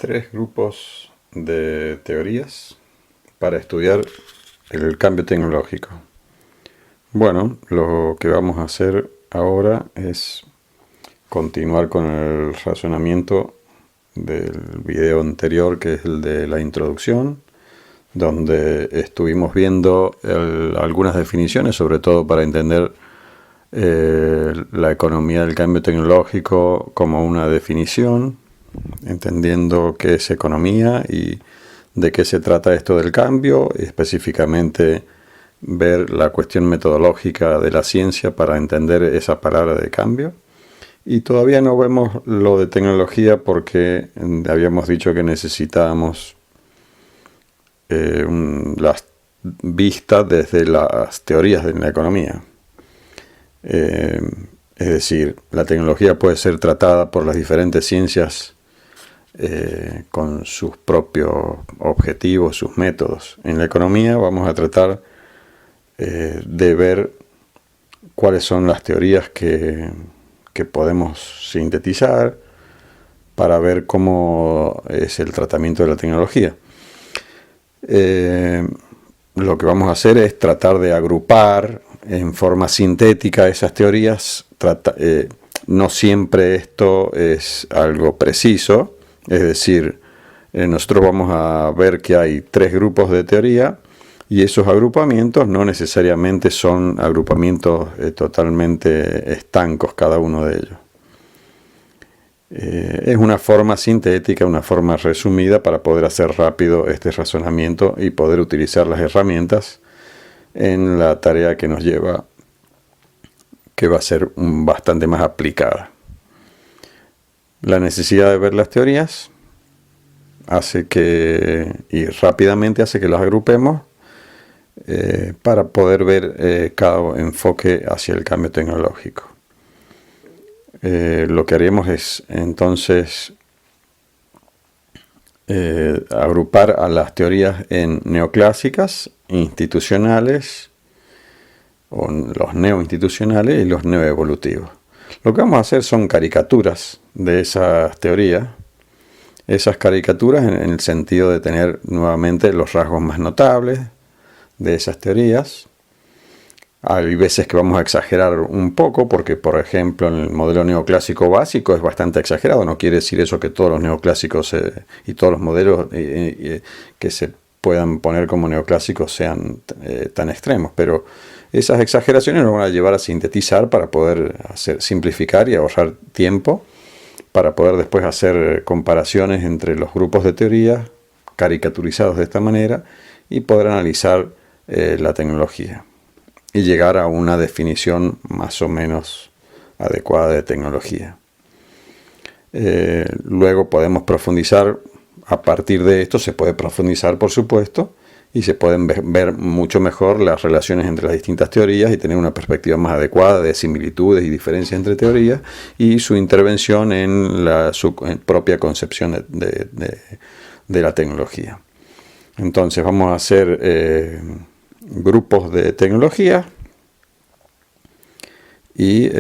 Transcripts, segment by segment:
Tres grupos de teorías para estudiar el cambio tecnológico. Bueno, lo que vamos a hacer ahora es continuar con el razonamiento del video anterior, que es el de la introducción, donde estuvimos viendo algunas definiciones, sobre todo para entender la economía del cambio tecnológico como una definición, entendiendo qué es economía y de qué se trata esto del cambio, y específicamente ver la cuestión metodológica de la ciencia para entender esa palabra de cambio. Y todavía no vemos lo de tecnología porque habíamos dicho que necesitábamos las vistas desde las teorías de la economía. Es decir, la tecnología puede ser tratada por las diferentes ciencias con sus propios objetivos, sus métodos. En la economía vamos a tratar de ver cuáles son las teorías que podemos sintetizar para ver cómo es el tratamiento de la tecnología. Lo que vamos a hacer es tratar de agrupar en forma sintética esas teorías. No siempre esto es algo preciso, es decir, nosotros vamos a ver que hay tres grupos de teoría y esos agrupamientos no necesariamente son agrupamientos totalmente estancos cada uno de ellos. Es una forma sintética, una forma resumida para poder hacer rápido este razonamiento y poder utilizar las herramientas en la tarea que nos lleva, que va a ser bastante más aplicada. La necesidad de ver las teorías hace que, y rápidamente hace que las agrupemos para poder ver cada enfoque hacia el cambio tecnológico. Lo que haremos es entonces agrupar a las teorías en neoclásicas, institucionales, o los neoinstitucionales y los neoevolutivos. Lo que vamos a hacer son caricaturas de esas teorías, esas caricaturas en el sentido de tener nuevamente los rasgos más notables de esas teorías. Hay veces que vamos a exagerar un poco porque, por ejemplo, en el modelo neoclásico básico es bastante exagerado. No quiere decir eso que todos los neoclásicos y todos los modelos que se puedan poner como neoclásicos sean tan extremos, pero esas exageraciones nos van a llevar a sintetizar para poder simplificar y ahorrar tiempo, para poder después hacer comparaciones entre los grupos de teoría caricaturizados de esta manera y poder analizar la tecnología y llegar a una definición más o menos adecuada de tecnología. Luego podemos profundizar. A partir de esto se puede profundizar, por supuesto, y se pueden ver mucho mejor las relaciones entre las distintas teorías y tener una perspectiva más adecuada de similitudes y diferencias entre teorías y su intervención en su propia concepción de la tecnología. Entonces vamos a hacer grupos de tecnología y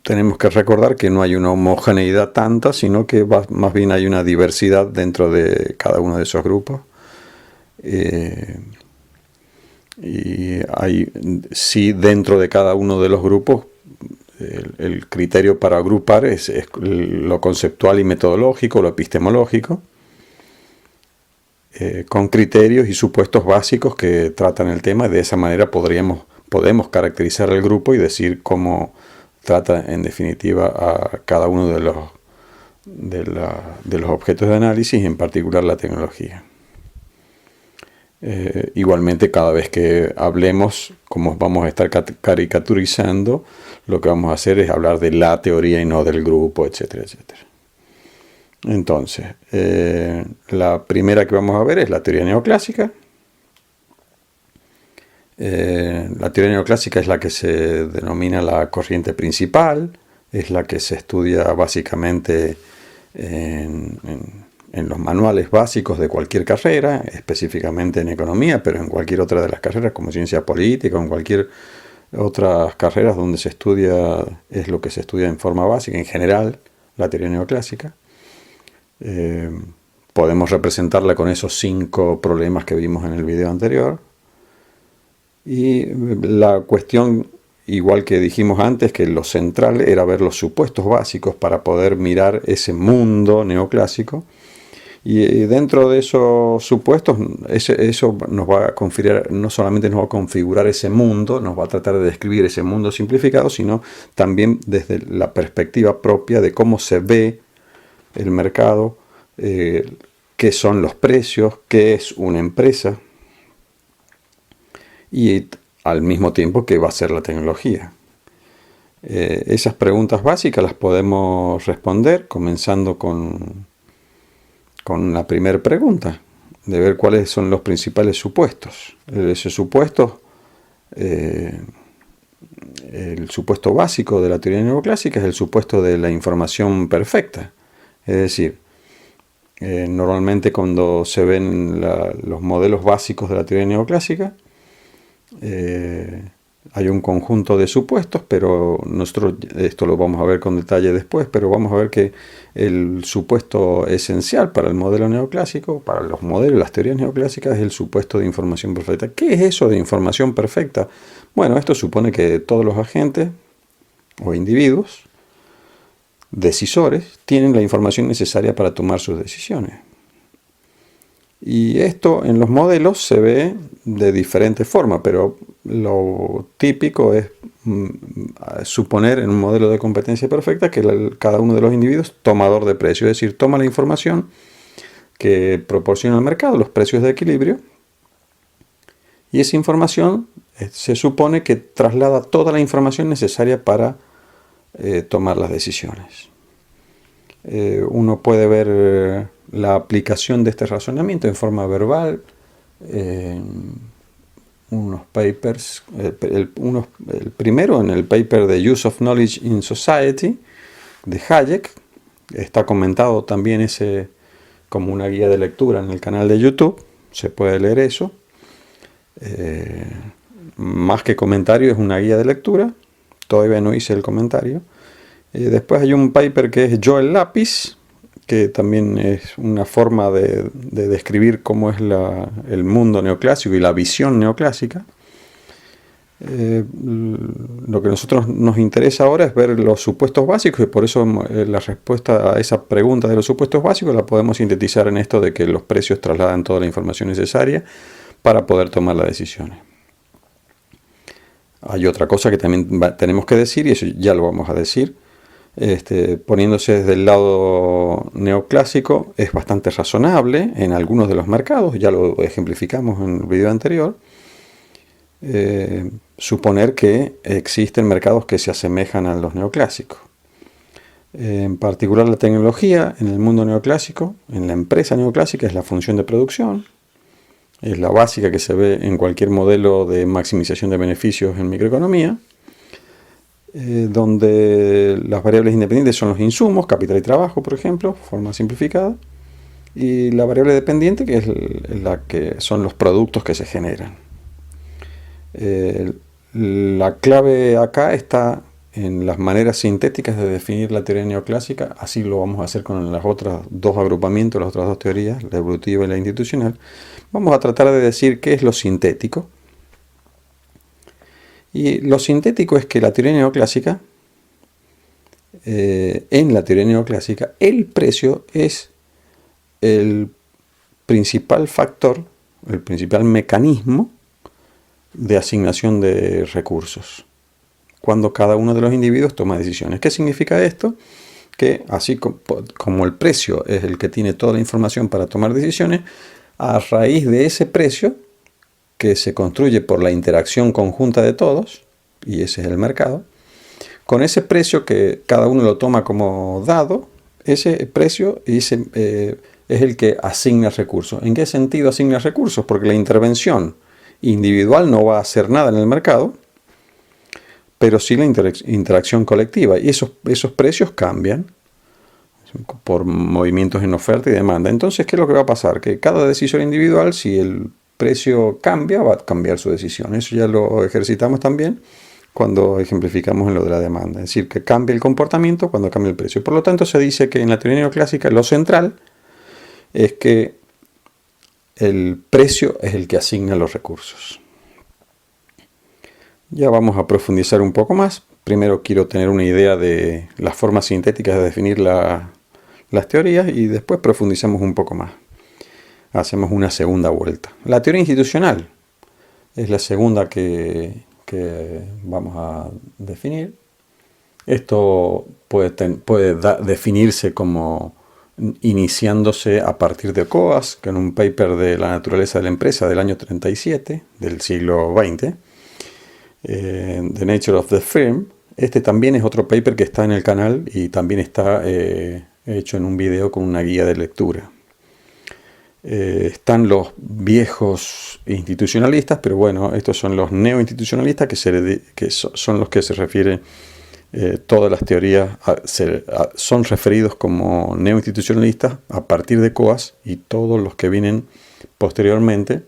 tenemos que recordar que no hay una homogeneidad tanta, sino que más bien hay una diversidad dentro de cada uno de esos grupos. Y hay, sí, dentro de cada uno de los grupos, el criterio para agrupar es lo conceptual y metodológico, lo epistemológico, con criterios y supuestos básicos que tratan el tema. De esa manera podemos caracterizar el grupo y decir cómo trata en definitiva a cada uno de los objetos de análisis, en particular la tecnología. Igualmente, cada vez que hablemos, como vamos a estar caricaturizando, lo que vamos a hacer es hablar de la teoría y no del grupo, etcétera, etcétera. Entonces, la primera que vamos a ver es la teoría neoclásica. La teoría neoclásica es la que se denomina la corriente principal, es la que se estudia básicamente en los manuales básicos de cualquier carrera, específicamente en economía, pero en cualquier otra de las carreras como ciencia política o en cualquier otras carreras donde se estudia, es lo que se estudia en forma básica, en general, la teoría neoclásica. Eh, Podemos representarla con esos 5 problemas que vimos en el video anterior. Y la cuestión, igual que dijimos antes, que lo central era ver los supuestos básicos para poder mirar ese mundo neoclásico. Y dentro de esos supuestos, eso nos va a configurar, no solamente nos va a configurar ese mundo, nos va a tratar de describir ese mundo simplificado, sino también desde la perspectiva propia de cómo se ve el mercado, qué son los precios, qué es una empresa y al mismo tiempo qué va a ser la tecnología. Esas preguntas básicas las podemos responder comenzando con la primera pregunta, de ver cuáles son los principales supuestos. Ese supuesto, el supuesto básico de la teoría neoclásica es el supuesto de la información perfecta. Es decir, normalmente cuando se ven los modelos básicos de la teoría neoclásica, hay un conjunto de supuestos, pero nosotros esto lo vamos a ver con detalle después, pero vamos a ver que el supuesto esencial para el modelo neoclásico, para los modelos, las teorías neoclásicas, es el supuesto de información perfecta. ¿Qué es eso de información perfecta? Bueno, esto supone que todos los agentes o individuos decisores tienen la información necesaria para tomar sus decisiones. Y esto en los modelos se ve de diferentes formas, pero lo típico es suponer en un modelo de competencia perfecta que cada uno de los individuos es tomador de precio, es decir, toma la información que proporciona el mercado, los precios de equilibrio, y esa información se supone que traslada toda la información necesaria para tomar las decisiones. Uno puede ver la aplicación de este razonamiento en forma verbal, unos papers, el primero en el paper de Use of Knowledge in Society de Hayek, está comentado también ese como una guía de lectura en el canal de YouTube, se puede leer eso, más que comentario es una guía de lectura, todavía no hice el comentario. Después hay un paper que es Joel Lapis, que también es una forma de describir cómo es el mundo neoclásico y la visión neoclásica. Lo que a nosotros nos interesa ahora es ver los supuestos básicos, y por eso la respuesta a esa pregunta de los supuestos básicos la podemos sintetizar en esto de que los precios trasladan toda la información necesaria para poder tomar las decisiones. Hay otra cosa que también tenemos que decir, y eso ya lo vamos a decir. Poniéndose desde el lado neoclásico, es bastante razonable en algunos de los mercados, ya lo ejemplificamos en el video anterior, suponer que existen mercados que se asemejan a los neoclásicos. En particular la tecnología en el mundo neoclásico, en la empresa neoclásica, es la función de producción, es la básica que se ve en cualquier modelo de maximización de beneficios en microeconomía, donde las variables independientes son los insumos, capital y trabajo, por ejemplo, forma simplificada, y la variable dependiente, que es la que son los productos que se generan. La clave acá está en las maneras sintéticas de definir la teoría neoclásica, así lo vamos a hacer con los otros dos agrupamientos, las otras dos teorías, la evolutiva y la institucional. Vamos a tratar de decir qué es lo sintético. Y lo sintético es que la teoría neoclásica, en la teoría neoclásica, el precio es el principal factor, el principal mecanismo de asignación de recursos, cuando cada uno de los individuos toma decisiones. ¿Qué significa esto? Que así como el precio es el que tiene toda la información para tomar decisiones, a raíz de ese precio, que se construye por la interacción conjunta de todos, y ese es el mercado, con ese precio que cada uno lo toma como dado, ese precio es el que asigna recursos. ¿En qué sentido asigna recursos? Porque la intervención individual no va a hacer nada en el mercado, pero sí la interacción colectiva, y esos precios cambian por movimientos en oferta y demanda. Entonces, ¿qué es lo que va a pasar? Que cada decisor individual, si el precio cambia, va a cambiar su decisión. Eso ya lo ejercitamos también cuando ejemplificamos en lo de la demanda. Es decir, que cambia el comportamiento cuando cambia el precio. Por lo tanto, se dice que en la teoría neoclásica lo central es que el precio es el que asigna los recursos. Ya vamos a profundizar un poco más. Primero quiero tener una idea de las formas sintéticas de definir las teorías y después profundizamos un poco más. Hacemos una segunda vuelta. La teoría institucional es la segunda que vamos a definir. Esto puede definirse como iniciándose a partir de Coase, que en un paper de la naturaleza de la empresa del año 37, del siglo XX, The Nature of the Firm. Este también es otro paper que está en el canal y también está hecho en un video con una guía de lectura. Están los viejos institucionalistas, pero bueno, estos son los neoinstitucionalistas que son los que se refieren. Todas las teorías son referidos como neoinstitucionalistas a partir de Coase y todos los que vienen posteriormente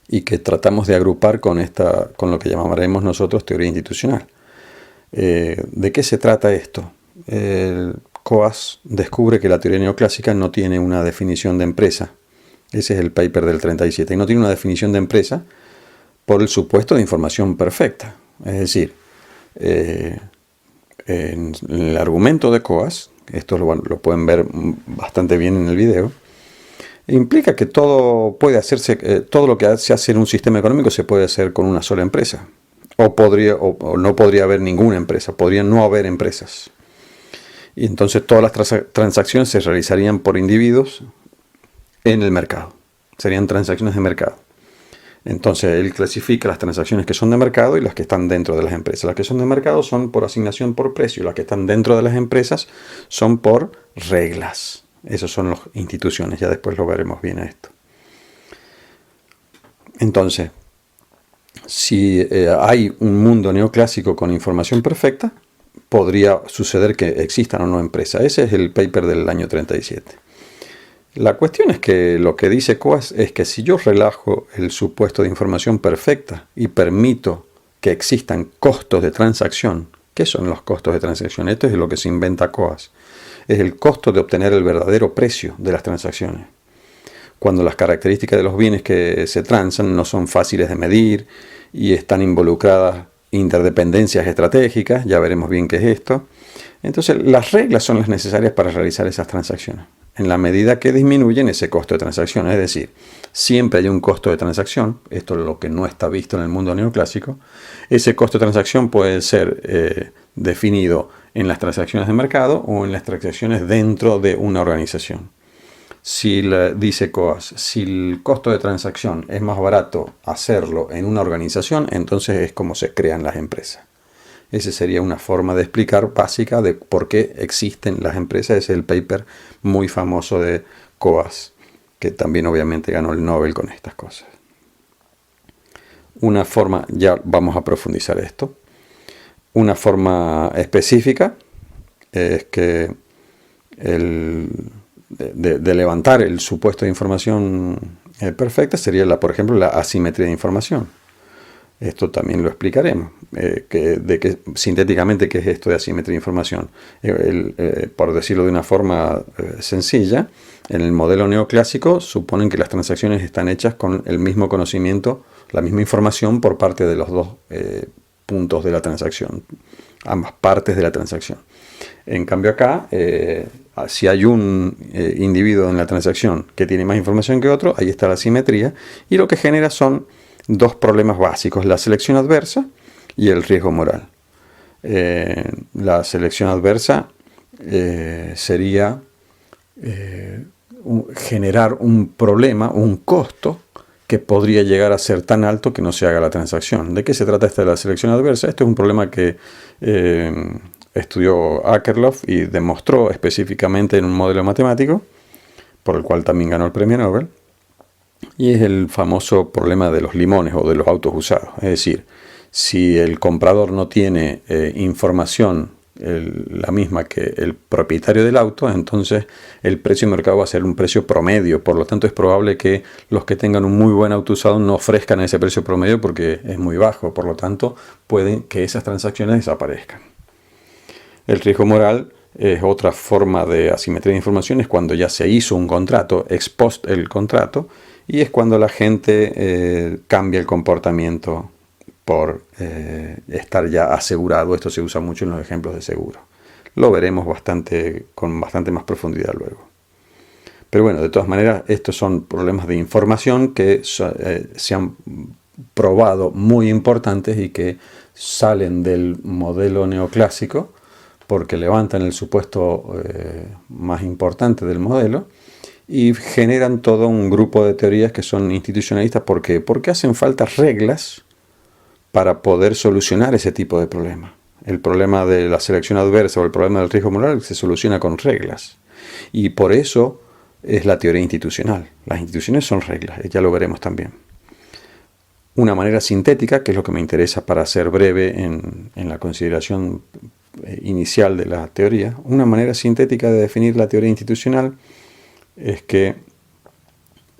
y que tratamos de agrupar con lo que llamaremos nosotros teoría institucional. ¿De qué se trata esto? Coase descubre que la teoría neoclásica no tiene una definición de empresa. Ese es el paper del 37. Y no tiene una definición de empresa por el supuesto de información perfecta. Es decir, en el argumento de Coase, esto lo pueden ver bastante bien en el video, implica que todo puede hacerse, todo lo que se hace en un sistema económico se puede hacer con una sola empresa. O no podría haber ninguna empresa, podría no haber empresas. Y entonces todas las transacciones se realizarían por individuos en el mercado. Serían transacciones de mercado. Entonces él clasifica las transacciones que son de mercado y las que están dentro de las empresas. Las que son de mercado son por asignación por precio. Las que están dentro de las empresas son por reglas. Esas son las instituciones. Ya después lo veremos bien a esto. Entonces, si hay un mundo neoclásico con información perfecta, podría suceder que existan o no empresas. Ese es el paper del año 37. La cuestión es que lo que dice Coase es que si yo relajo el supuesto de información perfecta y permito que existan costos de transacción, ¿qué son los costos de transacción? Esto es lo que se inventa Coase. Es el costo de obtener el verdadero precio de las transacciones. Cuando las características de los bienes que se transan no son fáciles de medir y están involucradas interdependencias estratégicas, ya veremos bien qué es esto. Entonces, las reglas son las necesarias para realizar esas transacciones, en la medida que disminuyen ese costo de transacción. Es decir, siempre hay un costo de transacción, esto es lo que no está visto en el mundo neoclásico. Ese costo de transacción puede ser definido en las transacciones de mercado o en las transacciones dentro de una organización. Dice Coase, si el costo de transacción es más barato hacerlo en una organización, entonces es como se crean las empresas. Esa sería una forma de explicar básica de por qué existen las empresas. Ese es el paper muy famoso de Coase, que también obviamente ganó el Nobel con estas cosas. Una forma, ya vamos a profundizar esto, una forma específica es que de levantar el supuesto de información perfecta sería, por ejemplo, la asimetría de información. Esto también lo explicaremos, sintéticamente qué es esto de asimetría de información. Por decirlo de una forma sencilla, en el modelo neoclásico suponen que las transacciones están hechas con el mismo conocimiento, la misma información por parte de los dos puntos de la transacción, ambas partes de la transacción. En cambio acá, si hay un individuo en la transacción que tiene más información que otro, ahí está la asimetría, y lo que genera son dos problemas básicos, la selección adversa y el riesgo moral. La selección adversa sería generar un problema, un costo que podría llegar a ser tan alto que no se haga la transacción. ¿De qué se trata esta de la selección adversa? Esto es un problema que estudió Akerlof y demostró específicamente en un modelo matemático, por el cual también ganó el premio Nobel. Y es el famoso problema de los limones o de los autos usados. Es decir, si el comprador no tiene información la misma que el propietario del auto, entonces el precio de mercado va a ser un precio promedio. Por lo tanto, es probable que los que tengan un muy buen auto usado no ofrezcan ese precio promedio porque es muy bajo. Por lo tanto, pueden que esas transacciones desaparezcan. El riesgo moral es otra forma de asimetría de información, es cuando ya se hizo un contrato, ex post el contrato, y es cuando la gente cambia el comportamiento por estar ya asegurado. Esto se usa mucho en los ejemplos de seguro. Lo veremos con bastante más profundidad luego. Pero bueno, de todas maneras, estos son problemas de información que se han probado muy importantes y que salen del modelo neoclásico porque levantan el supuesto más importante del modelo y generan todo un grupo de teorías que son institucionalistas. ¿Por qué? Porque hacen falta reglas para poder solucionar ese tipo de problemas. El problema de la selección adversa o el problema del riesgo moral se soluciona con reglas. Y por eso es la teoría institucional. Las instituciones son reglas, ya lo veremos también. Una manera sintética, que es lo que me interesa para ser breve en la consideración inicial de la teoría, una manera sintética de definir la teoría institucional es que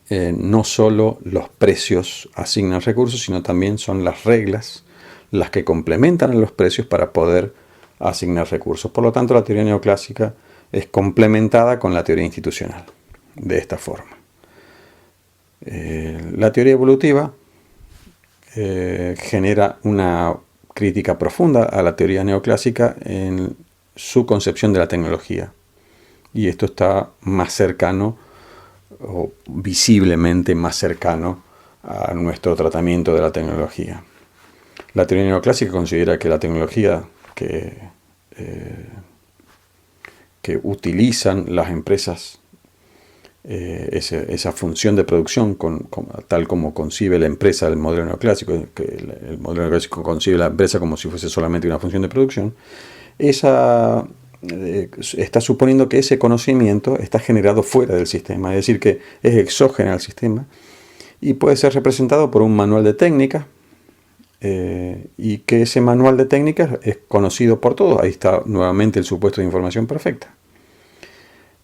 no solo los precios asignan recursos, sino también son las reglas las que complementan a los precios para poder asignar recursos. Por lo tanto, la teoría neoclásica es complementada con la teoría institucional, de esta forma. La teoría evolutiva genera una crítica profunda a la teoría neoclásica en su concepción de la tecnología. Y esto está más cercano, o visiblemente más cercano, a nuestro tratamiento de la tecnología. La teoría neoclásica considera que la tecnología que utilizan las empresas, esa función de producción, tal como concibe la empresa el modelo neoclásico, que el modelo neoclásico concibe la empresa como si fuese solamente una función de producción, está suponiendo que ese conocimiento está generado fuera del sistema, es decir, que es exógeno al sistema y puede ser representado por un manual de técnicas, y que ese manual de técnicas es conocido por todos. Ahí está nuevamente el supuesto de información perfecta.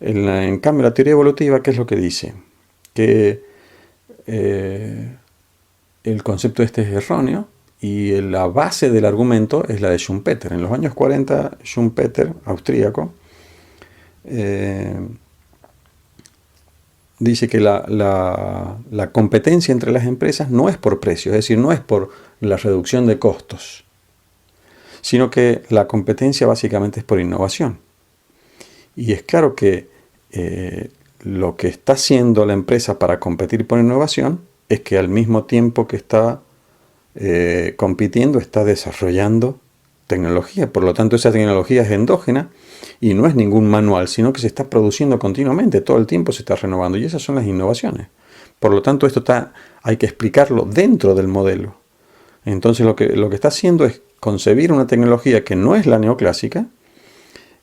En cambio, la teoría evolutiva, ¿qué es lo que dice? Que el concepto este es erróneo y la base del argumento es la de Schumpeter. En los años 40, Schumpeter, austríaco, dice que la competencia entre las empresas no es por precio, es decir, no es por la reducción de costos, sino que la competencia básicamente es por innovación. Y es claro que lo que está haciendo la empresa para competir por innovación es que al mismo tiempo que está compitiendo, está desarrollando tecnología. Por lo tanto, esa tecnología es endógena y no es ningún manual, sino que se está produciendo continuamente, todo el tiempo se está renovando, y esas son las innovaciones. Por lo tanto, esto hay que explicarlo dentro del modelo. Entonces, lo que está haciendo es concebir una tecnología que no es la neoclásica,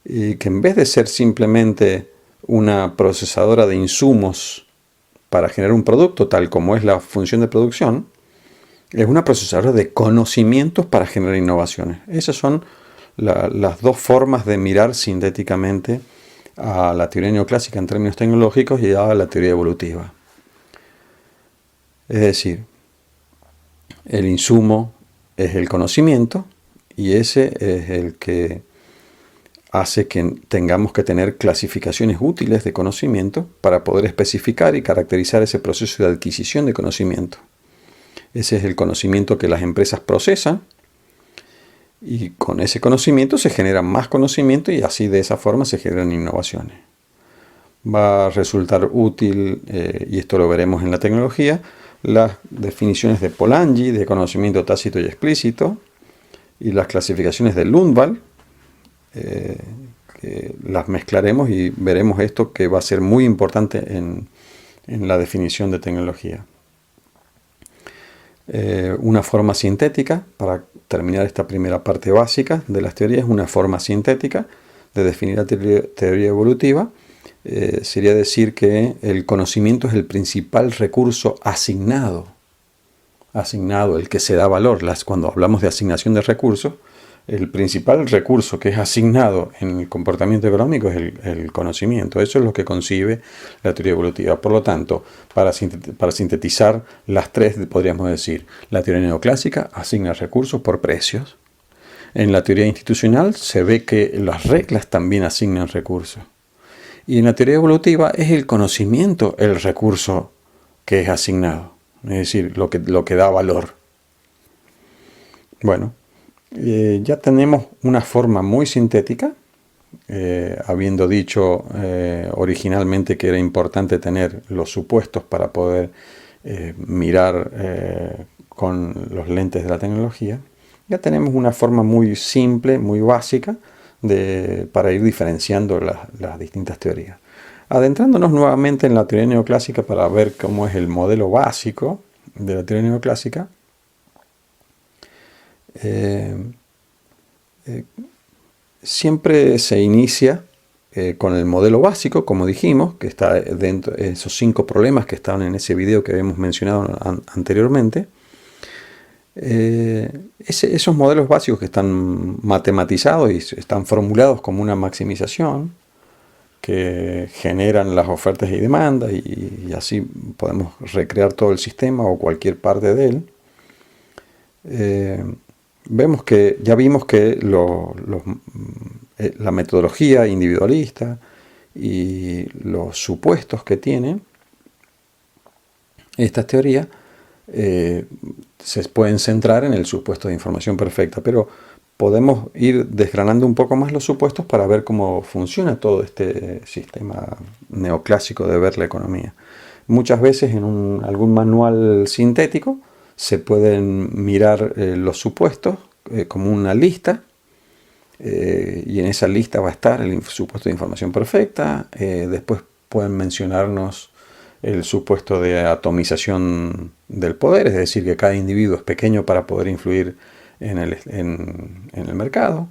y que en vez de ser simplemente una procesadora de insumos para generar un producto, tal como es la función de producción, es una procesadora de conocimientos para generar innovaciones. Esas son las dos formas de mirar sintéticamente a la teoría neoclásica en términos tecnológicos y a la teoría evolutiva. Es decir, el insumo es el conocimiento y ese es el que hace que tengamos que tener clasificaciones útiles de conocimiento para poder especificar y caracterizar ese proceso de adquisición de conocimiento. Ese es el conocimiento que las empresas procesan y con ese conocimiento se genera más conocimiento y así de esa forma se generan innovaciones. Va a resultar útil, y esto lo veremos en la tecnología, las definiciones de Polanyi de conocimiento tácito y explícito y las clasificaciones de Lundvall, que las mezclaremos y veremos esto que va a ser muy importante en la definición de tecnología. Una forma sintética, para terminar esta primera parte básica de las teorías, una forma sintética de definir la teoría evolutiva sería decir que el conocimiento es el principal recurso asignado, el que se da valor. Cuando hablamos de asignación de recursos, el principal recurso que es asignado en el comportamiento económico es el conocimiento. Eso es lo que concibe la teoría evolutiva. Por lo tanto, para sintetizar las tres, podríamos decir, la teoría neoclásica asigna recursos por precios. En la teoría institucional se ve que las reglas también asignan recursos. Y en la teoría evolutiva es el conocimiento el recurso que es asignado, es decir, lo que da valor. Bueno, ya tenemos una forma muy sintética, habiendo dicho originalmente que era importante tener los supuestos para poder mirar con los lentes de la tecnología. Ya tenemos una forma muy simple, muy básica, para ir diferenciando las distintas teorías. Adentrándonos nuevamente en la teoría neoclásica para ver cómo es el modelo básico de la teoría neoclásica, siempre se inicia con el modelo básico, como dijimos, que está dentro de esos 5 problemas que estaban en ese video que habíamos mencionado anteriormente. Esos modelos básicos que están matematizados y están formulados como una maximización, que generan las ofertas y demandas, y así podemos recrear todo el sistema o cualquier parte de él. Ya vimos que la metodología individualista y los supuestos que tiene estas teorías se pueden centrar en el supuesto de información perfecta, pero podemos ir desgranando un poco más los supuestos para ver cómo funciona todo este sistema neoclásico de ver la economía. Muchas veces en algún manual sintético se pueden mirar los supuestos como una lista, y en esa lista va a estar el supuesto de información perfecta. Después pueden mencionarnos el supuesto de atomización del poder, es decir, que cada individuo es pequeño para poder influir en el mercado,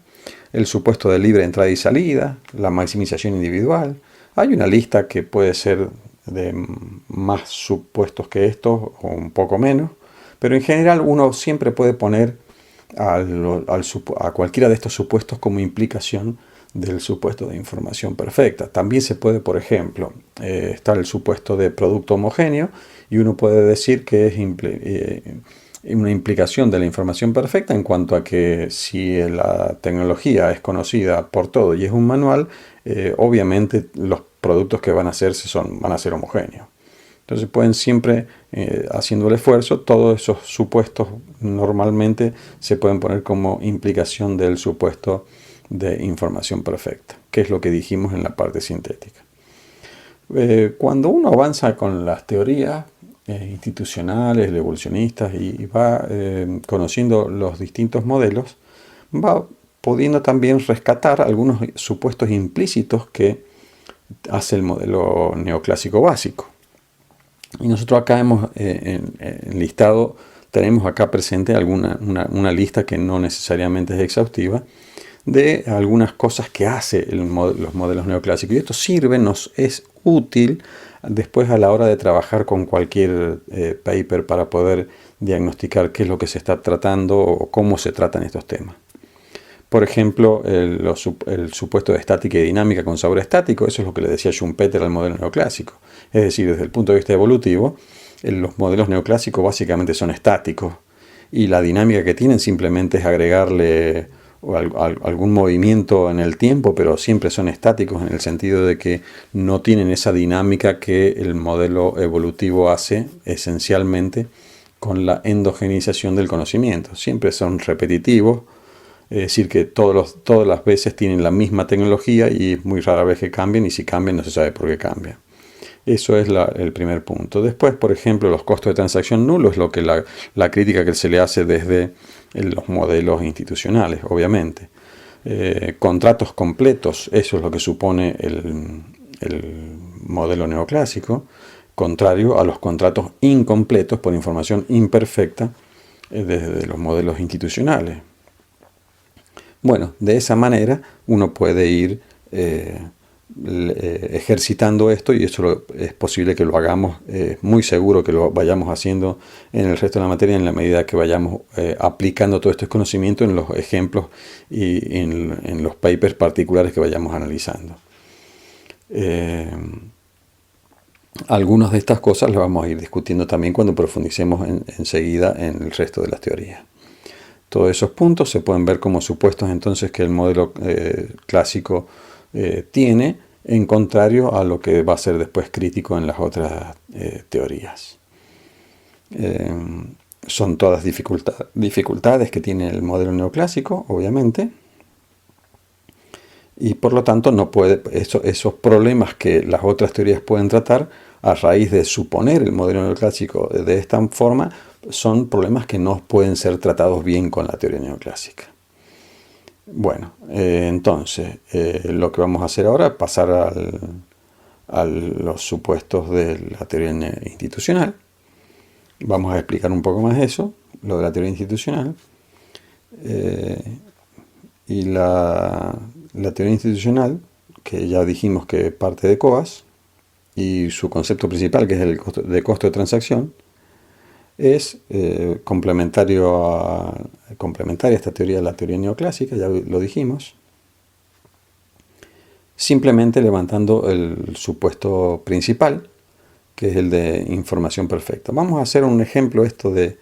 el supuesto de libre entrada y salida, la maximización individual. Hay una lista que puede ser de más supuestos que estos o un poco menos, pero en general uno siempre puede poner a cualquiera de estos supuestos como implicación del supuesto de información perfecta. También se puede, por ejemplo, estar el supuesto de producto homogéneo, y uno puede decir que es una implicación de la información perfecta en cuanto a que si la tecnología es conocida por todo y es un manual, obviamente los productos que van a hacerse van a ser homogéneos. Entonces pueden siempre, haciendo el esfuerzo, todos esos supuestos normalmente se pueden poner como implicación del supuesto de información perfecta, que es lo que dijimos en la parte sintética. Cuando uno avanza con las teorías institucionales, evolucionistas, y va conociendo los distintos modelos, va pudiendo también rescatar algunos supuestos implícitos que hace el modelo neoclásico básico. Y nosotros acá hemos enlistado, tenemos acá presente una lista que no necesariamente es exhaustiva, de algunas cosas que hace los modelos neoclásicos. Y esto nos es útil después a la hora de trabajar con cualquier paper para poder diagnosticar qué es lo que se está tratando o cómo se tratan estos temas. Por ejemplo, el supuesto de estática y dinámica con sabor estático, eso es lo que le decía Schumpeter al modelo neoclásico. Es decir, desde el punto de vista evolutivo, los modelos neoclásicos básicamente son estáticos, y la dinámica que tienen simplemente es agregarle algún movimiento en el tiempo, pero siempre son estáticos en el sentido de que no tienen esa dinámica que el modelo evolutivo hace esencialmente con la endogenización del conocimiento. Siempre son repetitivos, es decir, que todas las veces tienen la misma tecnología y es muy rara vez que cambien, y si cambian no se sabe por qué cambian. Eso es el primer punto. Después, por ejemplo, los costos de transacción nulos, lo que la crítica que se le hace desde los modelos institucionales, obviamente. Contratos completos, eso es lo que supone el modelo neoclásico, contrario a los contratos incompletos por información imperfecta desde los modelos institucionales. Bueno, de esa manera uno puede ir ejercitando esto, y eso es posible que lo hagamos, muy seguro que lo vayamos haciendo en el resto de la materia en la medida que vayamos aplicando todo este conocimiento en los ejemplos y en los papers particulares que vayamos analizando. Algunas de estas cosas las vamos a ir discutiendo también cuando profundicemos enseguida en el resto de las teorías. Todos esos puntos se pueden ver como supuestos entonces que el modelo clásico tiene, en contrario a lo que va a ser después crítico en las otras teorías. Son todas dificultades que tiene el modelo neoclásico, obviamente, y por lo tanto no puede, esos problemas que las otras teorías pueden tratar a raíz de suponer el modelo neoclásico de esta forma, son problemas que no pueden ser tratados bien con la teoría neoclásica. Bueno, entonces lo que vamos a hacer ahora es pasar a los supuestos de la teoría institucional. Vamos a explicar un poco más eso, lo de la teoría institucional. Y la teoría institucional, que ya dijimos que parte de Coase, y su concepto principal, que es el costo de transacción, es complementaria a esta teoría de la teoría neoclásica, ya lo dijimos, simplemente levantando el supuesto principal, que es el de información perfecta. Vamos a hacer un ejemplo esto de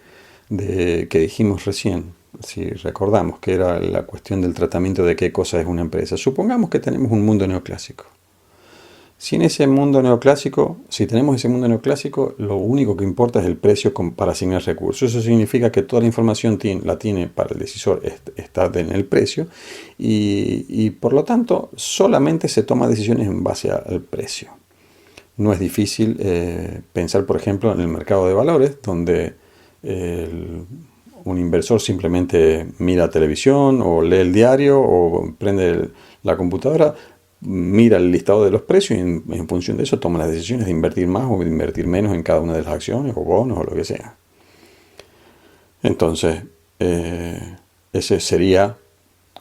que dijimos recién, si recordamos, que era la cuestión del tratamiento de qué cosa es una empresa. Supongamos que tenemos un mundo neoclásico. Si tenemos ese mundo neoclásico, lo único que importa es el precio para asignar recursos. Eso significa que toda la información la tiene para el decisor, está en el precio, y por lo tanto solamente se toman decisiones en base al precio. No es difícil pensar, por ejemplo, en el mercado de valores, donde un inversor simplemente mira televisión o lee el diario o prende la computadora, mira el listado de los precios y en función de eso toma las decisiones de invertir más o de invertir menos en cada una de las acciones o bonos o lo que sea. Entonces, ese sería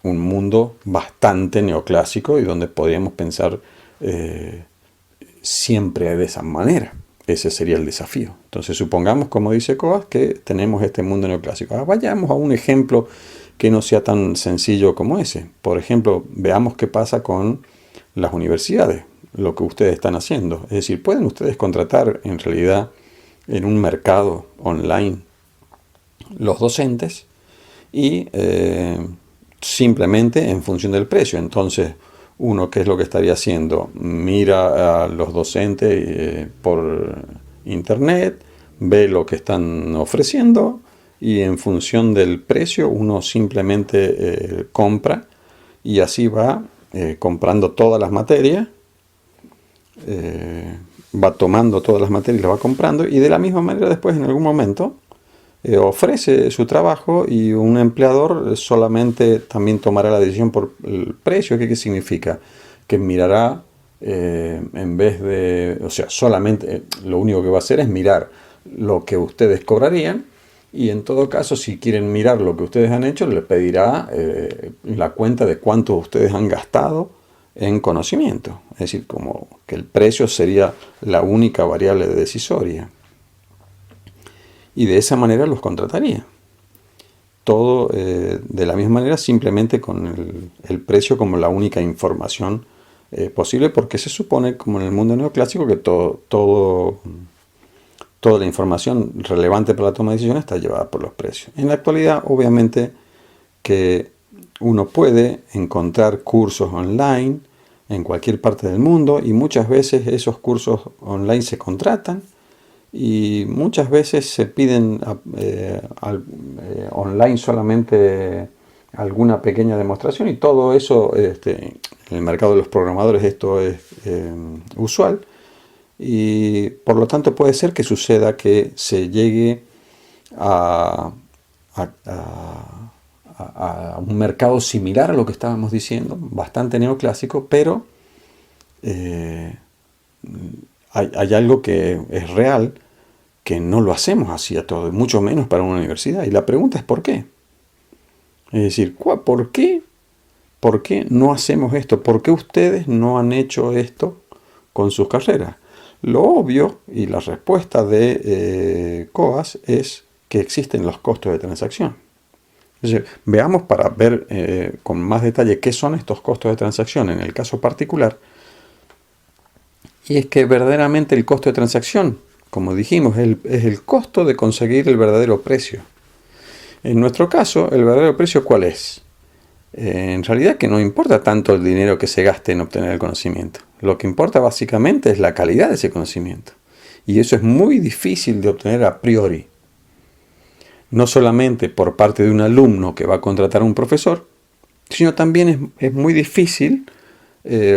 un mundo bastante neoclásico y donde podríamos pensar siempre de esa manera. Ese sería el desafío. Entonces, supongamos, como dice Coase, que tenemos este mundo neoclásico. Vayamos a un ejemplo que no sea tan sencillo como ese. Por ejemplo, veamos qué pasa con las universidades, lo que ustedes están haciendo. Es decir, pueden ustedes contratar en realidad en un mercado online los docentes y simplemente en función del precio. Entonces, uno, ¿qué es lo que estaría haciendo? Mira a los docentes por internet, ve lo que están ofreciendo y en función del precio uno simplemente compra y así va comprando todas las materias, va tomando todas las materias y las va comprando, y de la misma manera después en algún momento ofrece su trabajo y un empleador solamente también tomará la decisión por el precio. ¿Qué significa? Que mirará en vez de, o sea, solamente lo único que va a hacer es mirar lo que ustedes cobrarían, y en todo caso, si quieren mirar lo que ustedes han hecho, le pedirá la cuenta de cuánto ustedes han gastado en conocimiento. Es decir, como que el precio sería la única variable decisoria. Y de esa manera los contrataría. Todo de la misma manera, simplemente con el precio como la única información posible, porque se supone, como en el mundo neoclásico, que toda la información relevante para la toma de decisiones está llevada por los precios. En la actualidad, obviamente, que uno puede encontrar cursos online en cualquier parte del mundo, y muchas veces esos cursos online se contratan, y muchas veces se piden online solamente alguna pequeña demostración, y todo eso, en el mercado de los programadores esto es usual, y por lo tanto puede ser que suceda que se llegue a un mercado similar a lo que estábamos diciendo, bastante neoclásico, pero hay algo que es real, que no lo hacemos así a todo, mucho menos para una universidad. Y la pregunta es ¿por qué? Es decir, ¿por qué? ¿Por qué no hacemos esto? ¿Por qué ustedes no han hecho esto con sus carreras? Lo obvio y la respuesta de Coase es que existen los costos de transacción. Entonces, veamos para ver con más detalle qué son estos costos de transacción en el caso particular. Y es que verdaderamente el costo de transacción, como dijimos, es el costo de conseguir el verdadero precio. En nuestro caso, el verdadero precio, ¿cuál es? En realidad que no importa tanto el dinero que se gaste en obtener el conocimiento. Lo que importa básicamente es la calidad de ese conocimiento. Y eso es muy difícil de obtener a priori. No solamente por parte de un alumno que va a contratar a un profesor, sino también es muy difícil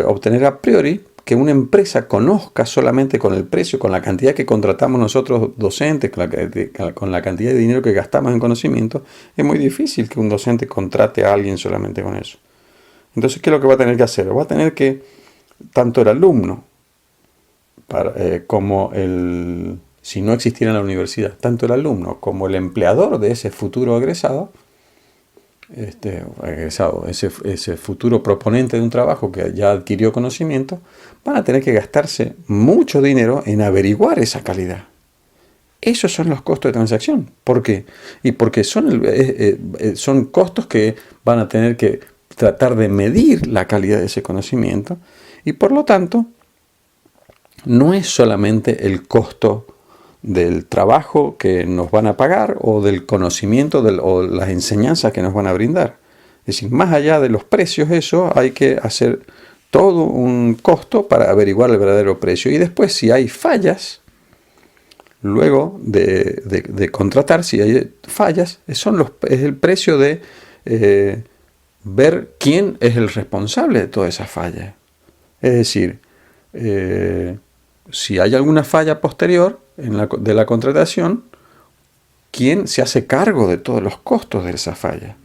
obtener a priori que una empresa conozca solamente con el precio, con la cantidad que contratamos nosotros docentes, con la cantidad de dinero que gastamos en conocimiento. Es muy difícil que un docente contrate a alguien solamente con eso. Entonces, ¿qué es lo que va a tener que hacer? Va a tener que, tanto el alumno como si no existiera en la universidad, tanto el alumno como el empleador de ese futuro egresado, ese futuro proponente de un trabajo que ya adquirió conocimiento, van a tener que gastarse mucho dinero en averiguar esa calidad. Esos son los costos de transacción. ¿Por qué? Y porque son costos que van a tener que tratar de medir la calidad de ese conocimiento, y por lo tanto no es solamente el costo del trabajo que nos van a pagar o del conocimiento o las enseñanzas que nos van a brindar. Es decir, más allá de los precios, eso hay que hacer todo un costo para averiguar el verdadero precio. Y después, si hay fallas, luego de contratar, si hay fallas, es el precio de ver quién es el responsable de todas esas fallas. Es decir, si hay alguna falla posterior de la contratación, ¿quién se hace cargo de todos los costos de esa falla?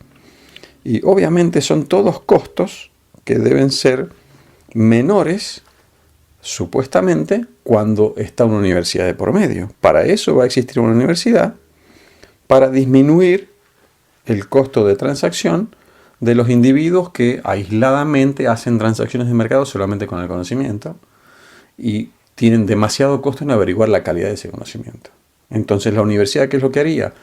Y obviamente son todos costos que deben ser menores, supuestamente, cuando está una universidad de por medio. Para eso va a existir una universidad, para disminuir el costo de transacción de los individuos que aisladamente hacen transacciones de mercado solamente con el conocimiento y tienen demasiado costo en averiguar la calidad de ese conocimiento. Entonces la universidad, ¿qué es lo que haría?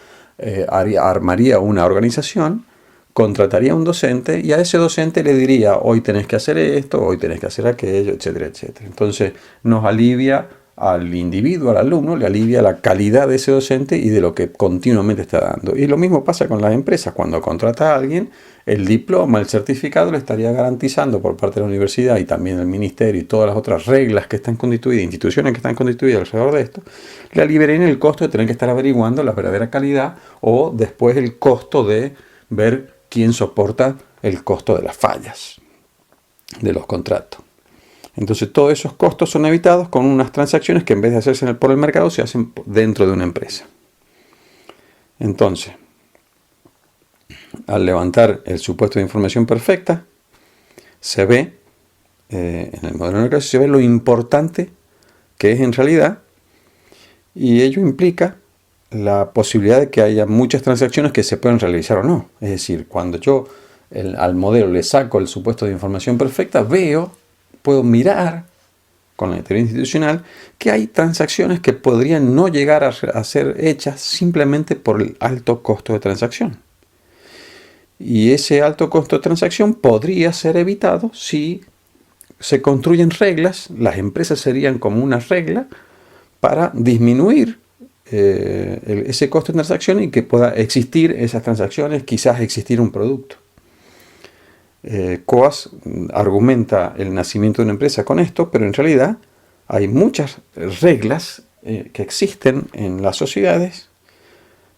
Armaría una organización, contrataría a un docente y a ese docente le diría: hoy tenés que hacer esto, hoy tenés que hacer aquello, etcétera, etcétera. Entonces nos alivia al individuo, al alumno, le alivia la calidad de ese docente y de lo que continuamente está dando. Y lo mismo pasa con las empresas. Cuando contrata a alguien, el diploma, el certificado le estaría garantizando por parte de la universidad y también el ministerio y todas las otras reglas que están constituidas, instituciones que están constituidas alrededor de esto, le aliviarían el costo de tener que estar averiguando la verdadera calidad, o después el costo de ver quién soporta el costo de las fallas de los contratos. Entonces todos esos costos son evitados con unas transacciones que, en vez de hacerse por el mercado, se hacen dentro de una empresa. Entonces, al levantar el supuesto de información perfecta, se ve, en el modelo neoclásico, se ve lo importante que es en realidad, y ello implica la posibilidad de que haya muchas transacciones que se puedan realizar o no. Es decir, cuando yo al modelo le saco el supuesto de información perfecta, puedo mirar con la teoría institucional que hay transacciones que podrían no llegar a ser hechas simplemente por el alto costo de transacción. Y ese alto costo de transacción podría ser evitado si se construyen reglas. Las empresas serían como una regla para disminuir ese costo de transacción y que pueda existir esas transacciones, quizás existir un producto. Coase argumenta el nacimiento de una empresa con esto, pero en realidad hay muchas reglas que existen en las sociedades,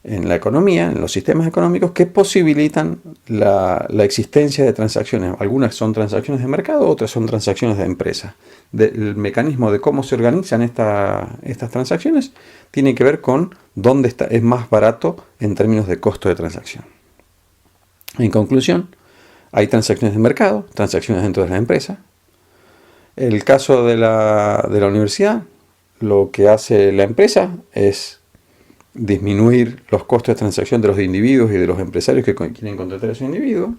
en la economía, en los sistemas económicos, que posibilitan la existencia de transacciones. Algunas son transacciones de mercado, otras son transacciones de empresa. El mecanismo de cómo se organizan estas transacciones tiene que ver con dónde es más barato en términos de costo de transacción. En conclusión, hay transacciones de mercado, transacciones dentro de la empresa. El caso de la universidad, lo que hace la empresa es disminuir los costos de transacción de los individuos y de los empresarios que quieren contratar a esos individuos.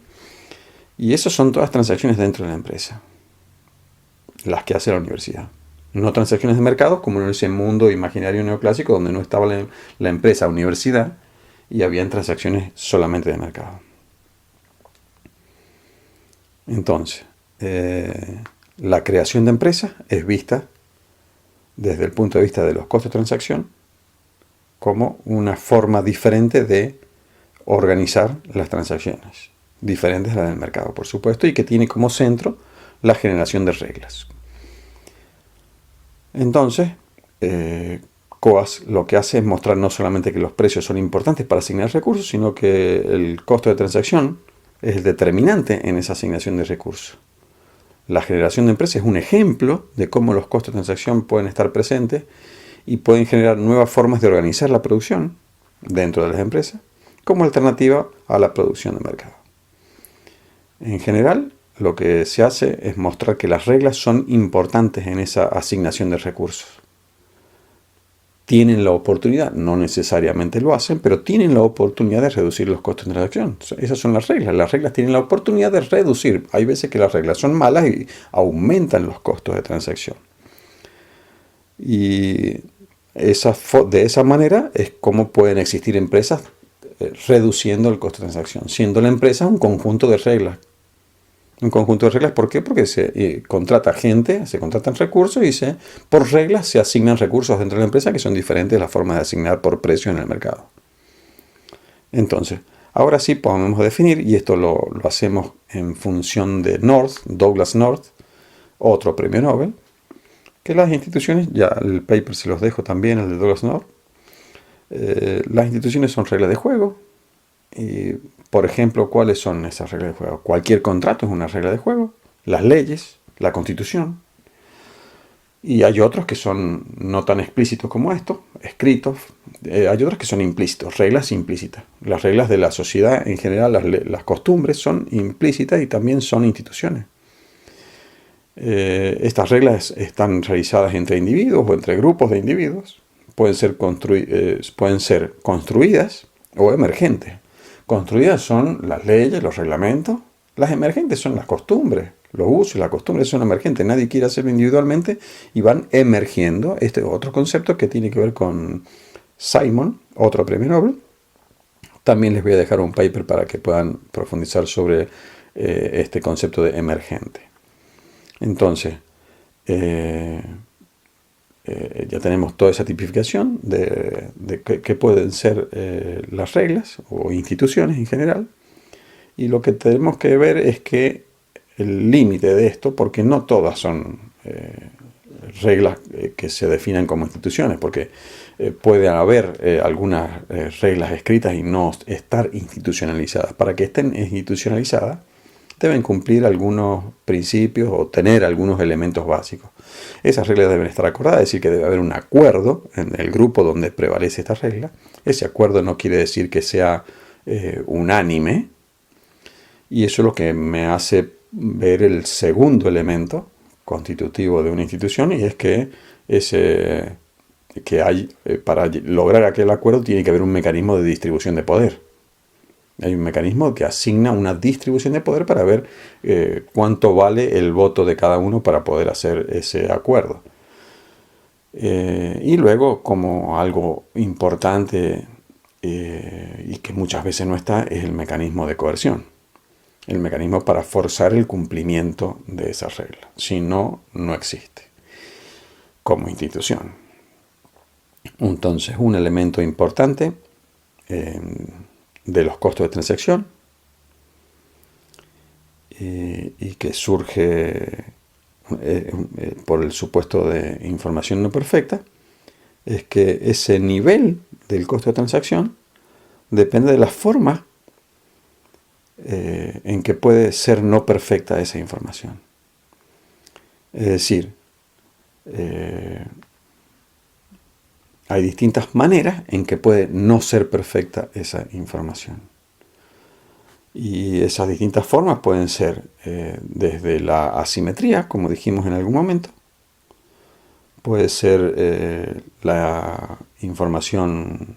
Y esas son todas transacciones dentro de la empresa, las que hace la universidad. No transacciones de mercado, como en ese mundo imaginario neoclásico donde no estaba la empresa universidad y habían transacciones solamente de mercado. Entonces, la creación de empresas es vista desde el punto de vista de los costos de transacción como una forma diferente de organizar las transacciones, diferentes a las del mercado, por supuesto, y que tiene como centro la generación de reglas. Entonces, COAS lo que hace es mostrar no solamente que los precios son importantes para asignar recursos, sino que el costo de transacción es el determinante en esa asignación de recursos. La generación de empresas es un ejemplo de cómo los costos de transacción pueden estar presentes y pueden generar nuevas formas de organizar la producción dentro de las empresas como alternativa a la producción de mercado. En general, lo que se hace es mostrar que las reglas son importantes en esa asignación de recursos. Tienen la oportunidad, no necesariamente lo hacen, pero tienen la oportunidad de reducir los costos de transacción. Esas son las reglas. Las reglas tienen la oportunidad de reducir. Hay veces que las reglas son malas y aumentan los costos de transacción. Y de esa manera es como pueden existir empresas reduciendo el costo de transacción, siendo la empresa un conjunto de reglas. Un conjunto de reglas, ¿por qué? Porque se contrata gente, se contratan recursos y por reglas se asignan recursos dentro de la empresa que son diferentes de las formas de asignar por precio en el mercado. Entonces, ahora sí podemos definir, y esto lo hacemos en función de North, Douglas North, otro premio Nobel, que las instituciones, ya el paper se los dejo también, el de Douglas North, las instituciones son reglas de juego. Y, por ejemplo, ¿cuáles son esas reglas de juego? Cualquier contrato es una regla de juego, las leyes, la Constitución. Y hay otros que son no tan explícitos como esto, escritos. Hay otros que son implícitos, reglas implícitas. Las reglas de la sociedad en general, las costumbres son implícitas y también son instituciones. Estas reglas están realizadas entre individuos o entre grupos de individuos. Pueden ser construidas o emergentes. Construidas son las leyes, los reglamentos. Las emergentes son las costumbres. Los usos y las costumbres son emergentes. Nadie quiere hacerlo individualmente y van emergiendo. Este es otro concepto que tiene que ver con Simon, otro premio Nobel. También les voy a dejar un paper para que puedan profundizar sobre este concepto de emergente. Entonces, ya tenemos toda esa tipificación de qué pueden ser las reglas o instituciones en general. Y lo que tenemos que ver es que el límite de esto, porque no todas son reglas que se definan como instituciones, porque puede haber algunas reglas escritas y no estar institucionalizadas. Para que estén institucionalizadas, deben cumplir algunos principios o tener algunos elementos básicos. Esas reglas deben estar acordadas, es decir, que debe haber un acuerdo en el grupo donde prevalece esta regla. Ese acuerdo no quiere decir que sea unánime, y eso es lo que me hace ver el segundo elemento constitutivo de una institución, y es que para lograr aquel acuerdo tiene que haber un mecanismo de distribución de poder. Hay un mecanismo que asigna una distribución de poder para ver cuánto vale el voto de cada uno para poder hacer ese acuerdo. Y luego, como algo importante y que muchas veces no está, es el mecanismo de coerción. El mecanismo para forzar el cumplimiento de esa regla. Si no, no existe como institución. Entonces, un elemento importante de los costos de transacción y que surge por el supuesto de información no perfecta, es que ese nivel del costo de transacción depende de la forma en que puede ser no perfecta esa información. Es decir, hay distintas maneras en que puede no ser perfecta esa información. Y esas distintas formas pueden ser desde la asimetría, como dijimos en algún momento, puede ser la información,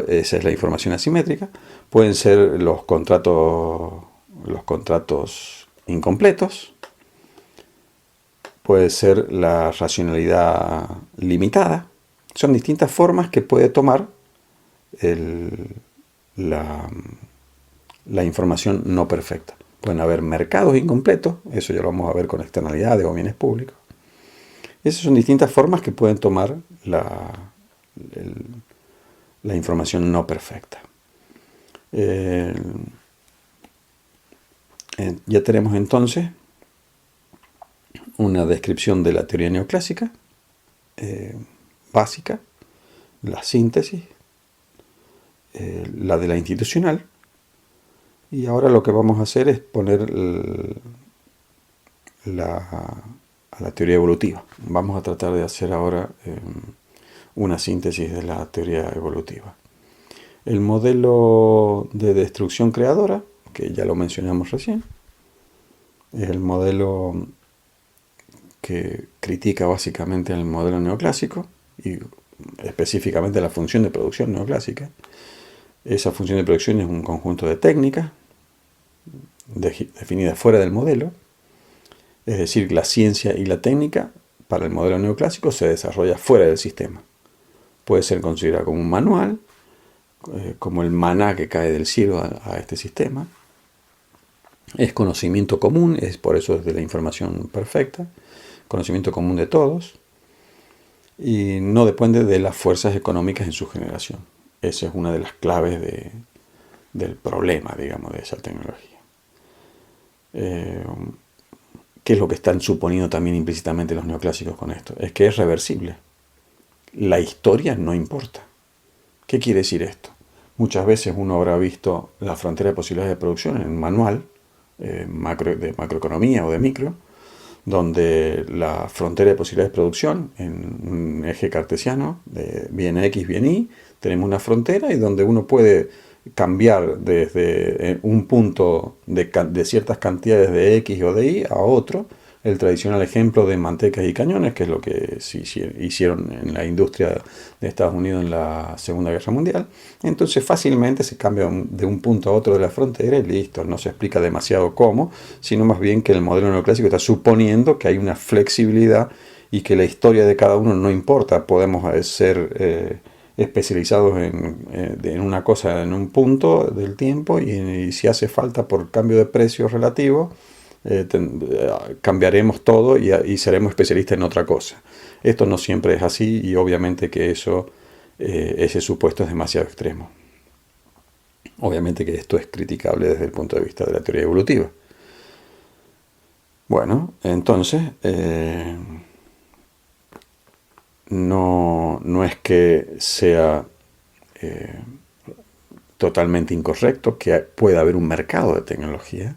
esa es la información asimétrica, pueden ser los contratos incompletos, puede ser la racionalidad limitada. Son distintas formas que puede tomar la información no perfecta. Pueden haber mercados incompletos, eso ya lo vamos a ver con externalidades o bienes públicos. Esas son distintas formas que pueden tomar la información no perfecta. Ya tenemos entonces una descripción de la teoría neoclásica básica, la síntesis, la de la institucional, y ahora lo que vamos a hacer es poner a la teoría evolutiva. Vamos a tratar de hacer ahora una síntesis de la teoría evolutiva. El modelo de destrucción creadora, que ya lo mencionamos recién, es el modelo que critica básicamente el modelo neoclásico y específicamente la función de producción neoclásica. Esa función de producción es un conjunto de técnicas definidas fuera del modelo, es decir, la ciencia y la técnica para el modelo neoclásico se desarrolla fuera del sistema. Puede ser considerado como un manual, como el maná que cae del cielo a este sistema. Es conocimiento común, por eso es de la información perfecta, conocimiento común de todos, y no depende de las fuerzas económicas en su generación. Esa es una de las claves del problema, digamos, de esa tecnología. ¿Qué es lo que están suponiendo también implícitamente los neoclásicos con esto? Es que es reversible. La historia no importa. ¿Qué quiere decir esto? Muchas veces uno habrá visto la frontera de posibilidades de producción en un manual de macroeconomía o de micro, donde la frontera de posibilidades de producción en un eje cartesiano de bien X, bien Y, tenemos una frontera y donde uno puede cambiar desde un punto de ciertas cantidades de X o de Y a otro, el tradicional ejemplo de mantecas y cañones, que es lo que hicieron en la industria de Estados Unidos en la Segunda Guerra Mundial. Entonces fácilmente se cambia de un punto a otro de la frontera y listo, no se explica demasiado cómo, sino más bien que el modelo neoclásico está suponiendo que hay una flexibilidad y que la historia de cada uno no importa. Podemos ser especializados en una cosa en un punto del tiempo y si hace falta por cambio de precio relativo, cambiaremos todo y seremos especialistas en otra cosa. Esto no siempre es así y obviamente que ese supuesto es demasiado extremo. Obviamente que esto es criticable desde el punto de vista de la teoría evolutiva. Bueno, entonces no es que sea totalmente incorrecto que pueda haber un mercado de tecnología,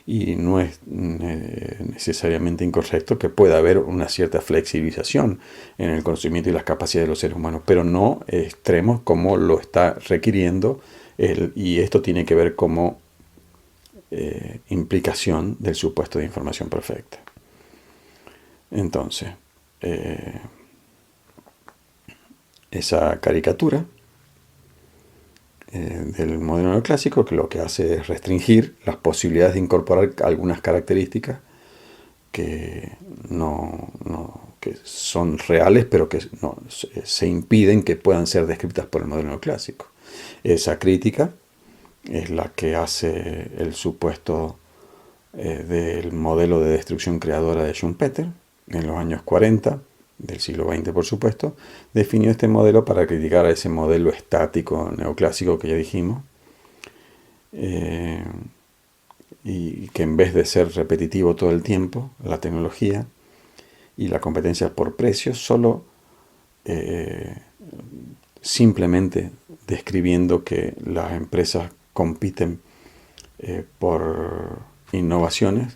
y no es necesariamente incorrecto que pueda haber una cierta flexibilización en el conocimiento y las capacidades de los seres humanos, pero no extremos como lo está requiriendo y esto tiene que ver como implicación del supuesto de información perfecta. Entonces, esa caricatura del modelo neoclásico, que lo que hace es restringir las posibilidades de incorporar algunas características que que son reales, pero que se impiden que puedan ser descritas por el modelo neoclásico. Esa crítica es la que hace el supuesto del modelo de destrucción creadora de Schumpeter en los años 40 del siglo XX, por supuesto, definió este modelo para criticar a ese modelo estático neoclásico que ya dijimos, y que en vez de ser repetitivo todo el tiempo, la tecnología y la competencia por precios, solo simplemente describiendo que las empresas compiten por innovaciones,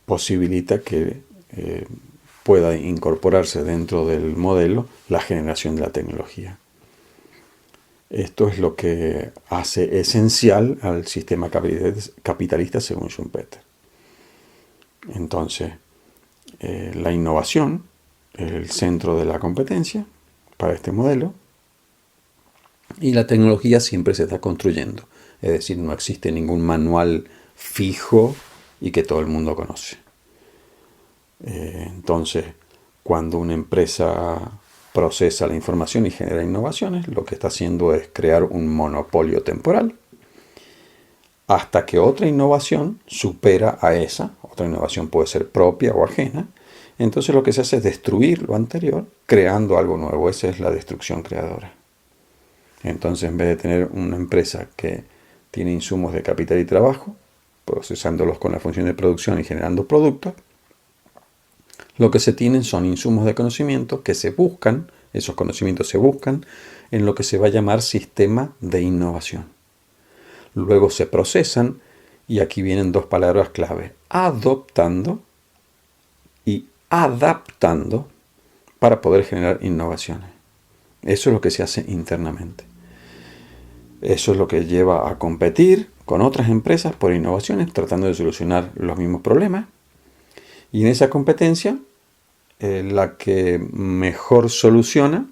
posibilita que pueda incorporarse dentro del modelo la generación de la tecnología. Esto es lo que hace esencial al sistema capitalista según Schumpeter. Entonces, la innovación es el centro de la competencia para este modelo y la tecnología siempre se está construyendo. Es decir, no existe ningún manual fijo y que todo el mundo conoce. Entonces, cuando una empresa procesa la información y genera innovaciones, lo que está haciendo es crear un monopolio temporal hasta que otra innovación supera a esa. Otra innovación puede ser propia o ajena. Entonces lo que se hace es destruir lo anterior creando algo nuevo. Esa es la destrucción creadora. Entonces, en vez de tener una empresa que tiene insumos de capital y trabajo, procesándolos con la función de producción y generando productos, lo que se tienen son insumos de conocimiento que se buscan, esos conocimientos se buscan en lo que se va a llamar sistema de innovación. Luego se procesan, y aquí vienen dos palabras clave: adoptando y adaptando, para poder generar innovaciones. Eso es lo que se hace internamente. Eso es lo que lleva a competir con otras empresas por innovaciones, tratando de solucionar los mismos problemas. Y en esa competencia, la que mejor soluciona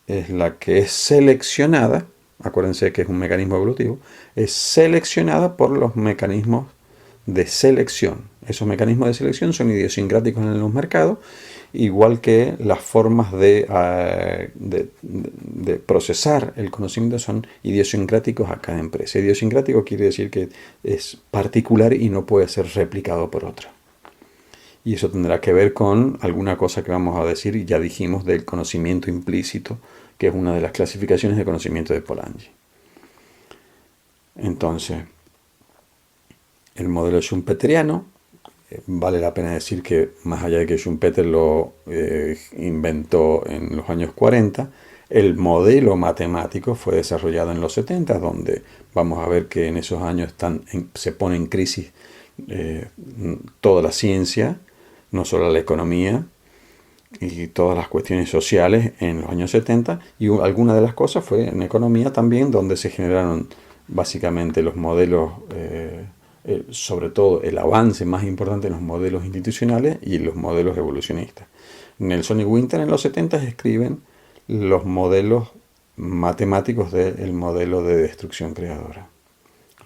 es la que es seleccionada. Acuérdense que es un mecanismo evolutivo. Es seleccionada por los mecanismos de selección. Esos mecanismos de selección son idiosincráticos en los mercados, igual que las formas de procesar el conocimiento son idiosincráticos a cada empresa. Idiosincrático quiere decir que es particular y no puede ser replicado por otra. Y eso tendrá que ver con alguna cosa que vamos a decir, y ya dijimos, del conocimiento implícito, que es una de las clasificaciones de conocimiento de Polanyi. Entonces, el modelo schumpeteriano, vale la pena decir que, más allá de que Schumpeter lo inventó en los años 40, el modelo matemático fue desarrollado en los 70, donde vamos a ver que en esos años se pone en crisis toda la ciencia, no solo la economía, y todas las cuestiones sociales en los años 70, y alguna de las cosas fue en economía también, donde se generaron básicamente los modelos, sobre todo el avance más importante en los modelos institucionales y en los modelos evolucionistas. Nelson y Winter en los 70 escriben los modelos matemáticos del modelo de destrucción creadora.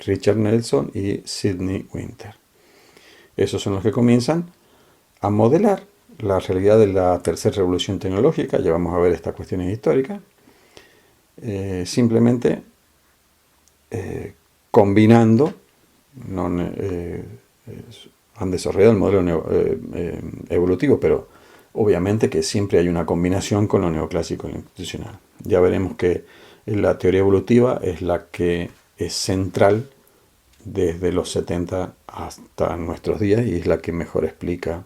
Richard Nelson y Sidney Winter. Esos son los que comienzan a modelar la realidad de la tercera revolución tecnológica. Ya vamos a ver estas cuestiones históricas. Simplemente combinando, han desarrollado el modelo evolutivo, pero obviamente que siempre hay una combinación con lo neoclásico y lo institucional. Ya veremos que la teoría evolutiva es la que es central desde los 70 hasta nuestros días, y es la que mejor explica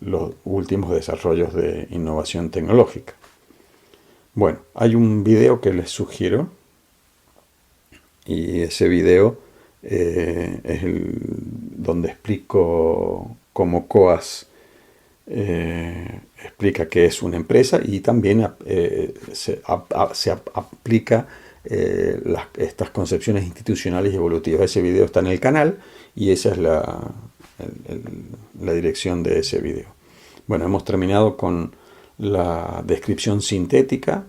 los últimos desarrollos de innovación tecnológica. Bueno, hay un video que les sugiero, y ese video es donde explico cómo Coase explica qué es una empresa, y también se aplica estas concepciones institucionales y evolutivas. Ese video está en el canal, y esa es la dirección de ese video. Bueno, hemos terminado con la descripción sintética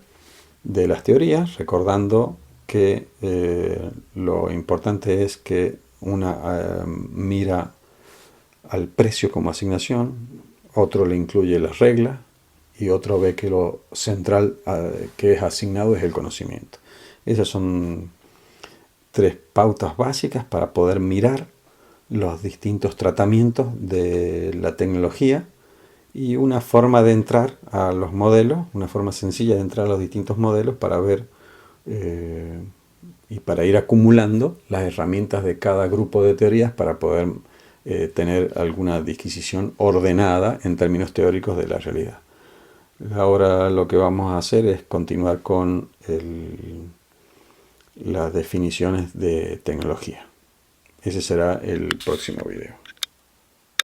de las teorías, recordando que lo importante es que una mira al precio como asignación, otro le incluye las reglas, y otro ve que lo central que es asignado es el conocimiento. Esas son tres pautas básicas para poder mirar los distintos tratamientos de la tecnología, y una forma de entrar a los modelos, una forma sencilla de entrar a los distintos modelos para ver y para ir acumulando las herramientas de cada grupo de teorías para poder tener alguna disquisición ordenada en términos teóricos de la realidad. Ahora lo que vamos a hacer es continuar con las definiciones de tecnología. Ese será el próximo video.